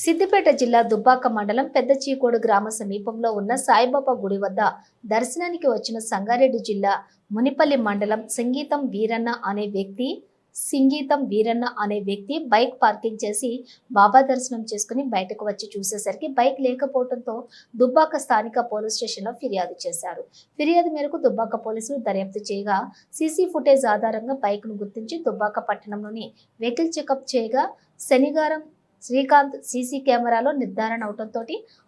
సిద్దిపేట జిల్లా దుబ్బాక మండలం పెద్ద చీకోడు గ్రామ సమీపంలో ఉన్న సాయిబాబా గుడి వద్ద దర్శనానికి వచ్చిన సంగారెడ్డి జిల్లా మునిపల్లి మండలం సింగీతం వీరన్న అనే వ్యక్తి బైక్ పార్కింగ్ చేసి బాబా దర్శనం చేసుకుని బయటకు వచ్చి చూసేసరికి బైక్ లేకపోవడంతో దుబ్బాక స్థానిక పోలీస్ స్టేషన్లో ఫిర్యాదు చేశారు. ఫిర్యాదు మేరకు దుబ్బాక పోలీసులు దర్యాప్తు చేయగా సీసీ ఫుటేజ్ ఆధారంగా బైక్ ను గుర్తించి దుబ్బాక పట్టణంలోని వెహికల్ చెకప్ చేయగా శనివారం శ్రీకాంత్ సీసీ కెమెరాలో నిర్ధారణ అవడంతో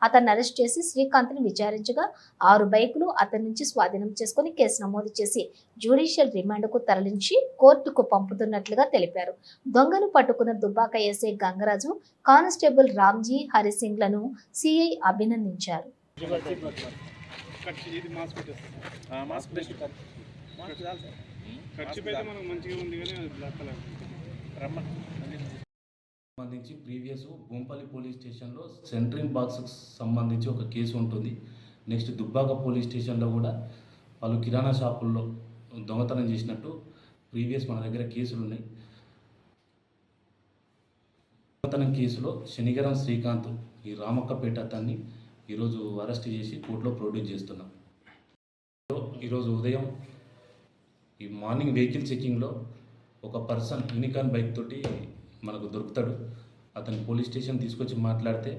అతన్ని అరెస్ట్ చేసి శ్రీకాంత్ని విచారించగా 6 బైకులు అతని నుంచి స్వాధీనం చేసుకుని కేసు నమోదు చేసి జ్యుడిషియల్ రిమాండ్కు తరలించి కోర్టుకు పంపుతున్నట్లుగా తెలిపారు. దొంగను పట్టుకున్న దుబ్బాక ఎస్ఐ గంగరాజు, కానిస్టేబుల్ రామ్జీ హరిసింగ్లను సిఐ అభినందించారు. సంబంధించి ప్రీవియస్ బొంపల్లి పోలీస్ స్టేషన్లో సెంట్రింగ్ బాక్స్కి సంబంధించి ఒక కేసు ఉంటుంది. నెక్స్ట్ దుబ్బాక పోలీస్ స్టేషన్లో కూడా వాళ్ళు కిరాణా షాపుల్లో దొంగతనం చేసినట్టు ప్రీవియస్ మన దగ్గర కేసులు ఉన్నాయి. దొంగతనం కేసులో శనిగరం శ్రీకాంత్ ఈ రామక్కపేట అతన్ని ఈరోజు అరెస్ట్ చేసి కోర్టులో ప్రొడ్యూస్ చేస్తున్నాం. ఈరోజు ఉదయం ఈ మార్నింగ్ వెహికల్ చెకింగ్లో ఒక పర్సన్ యూనికాన్ బైక్ తోటి మనకు దొరుకుతాడు. అతను పోలీస్ స్టేషన్ తీసుకొచ్చి మాట్లాడితే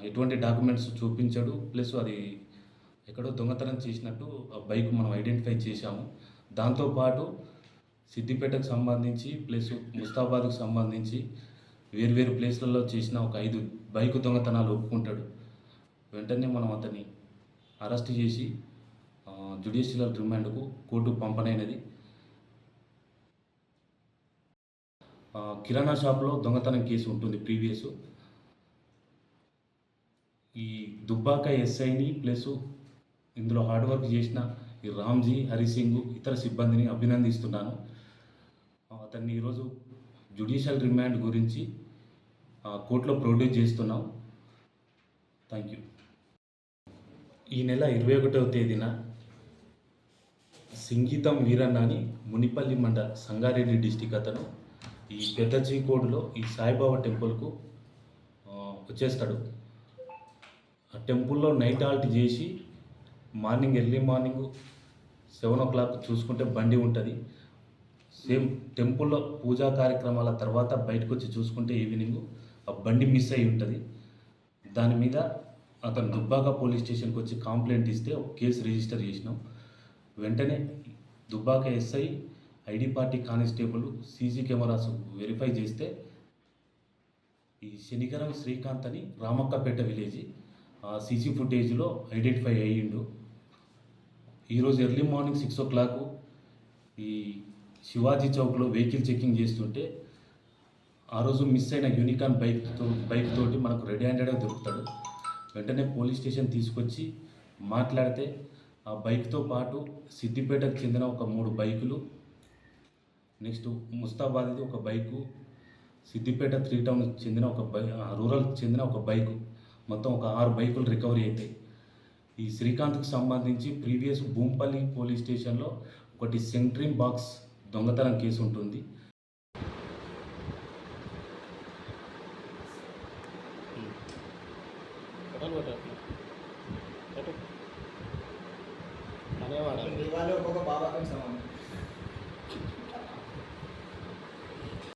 ఎటువంటి డాక్యుమెంట్స్ చూపించాడు, ప్లస్ అది ఎక్కడో దొంగతనం చేసినట్టు ఆ బైక్ మనం ఐడెంటిఫై చేశాము. దాంతోపాటు సిద్దిపేటకు సంబంధించి ప్లస్ ముస్తాబాద్కు సంబంధించి వేరు ప్లేస్లలో చేసిన ఒక 5 బైకు దొంగతనాలు ఒప్పుకుంటాడు. వెంటనే మనం అతన్ని అరెస్ట్ చేసి జ్యుడిషియల్ రిమాండ్కు కోర్టుకు పంపనైనది. కిరాణా షాప్లో దొంగతనం కేసు ఉంటుంది ప్రీవియస్. ఈ దుబ్బాక ఎస్ఐని ప్లస్ ఇందులో హార్డ్ వర్క్ చేసిన ఈ రామ్జీ హరిసింగ్ ఇతర సిబ్బందిని అభినందిస్తున్నాను. అతన్ని ఈరోజు జ్యుడిషియల్ రిమాండ్ గురించి కోర్టులో ప్రొడ్యూస్ చేస్తున్నాం. Thank you. ఈ నెల 21వ తేదీన సింగీతం వీరన్న అని మునిపల్లి మండల సంగారెడ్డి డిస్టిక్ అతను ఈ పెద్ద చీకోడులో ఈ సాయిబాబా టెంపుల్కు వచ్చేస్తాడు. ఆ టెంపుల్లో నైట్ హాల్ట్ చేసి ఎర్లీ మార్నింగ్ 7 o'clock చూసుకుంటే బండి ఉంటుంది. సేమ్ టెంపుల్లో పూజా కార్యక్రమాల తర్వాత బయటకు వచ్చి చూసుకుంటే ఈవినింగ్ ఆ బండి మిస్ అయి ఉంటుంది. దాని మీద అతను దుబ్బాక పోలీస్ స్టేషన్కి వచ్చి కంప్లైంట్ ఇస్తే ఒక కేసు రిజిస్టర్ చేసినాం. వెంటనే Dubbaka SI, ID party constable CC cameras verify చేస్తే ఈ శనిగరం శ్రీకాంత్ అని రామక్కపేట విలేజ్ సీసీ ఫుటేజ్లో ఐడెంటిఫై అయ్యిండు. ఈరోజు ఎర్లీ మార్నింగ్ 6 o'clock ఈ శివాజీ చౌక్లో వెహికల్ చెకింగ్ చేస్తుంటే ఆ రోజు మిస్ అయిన యూనికాన్ బైక్ తోటి మనకు రెడీ హ్యాండెడ్గా దొరుకుతాడు. వెంటనే పోలీస్ స్టేషన్ తీసుకొచ్చి మాట్లాడితే ఆ బైక్తో పాటు సిద్దిపేటకు చెందిన ఒక 3 బైకులు, నెక్స్ట్ ముస్తాబాద్ది ఒక బైకు, సిద్దిపేట 3 Town చెందిన ఒక రూరల్కి చెందిన ఒక బైకు, మొత్తం ఒక 6 బైకులు రికవరీ అవుతాయి. ఈ శ్రీకాంత్కి సంబంధించి ప్రీవియస్ బొంపల్లి పోలీస్ స్టేషన్లో ఒకటి సెంట్రింగ్ బాక్స్ దొంగతనం కేసు ఉంటుంది. అనేవాడు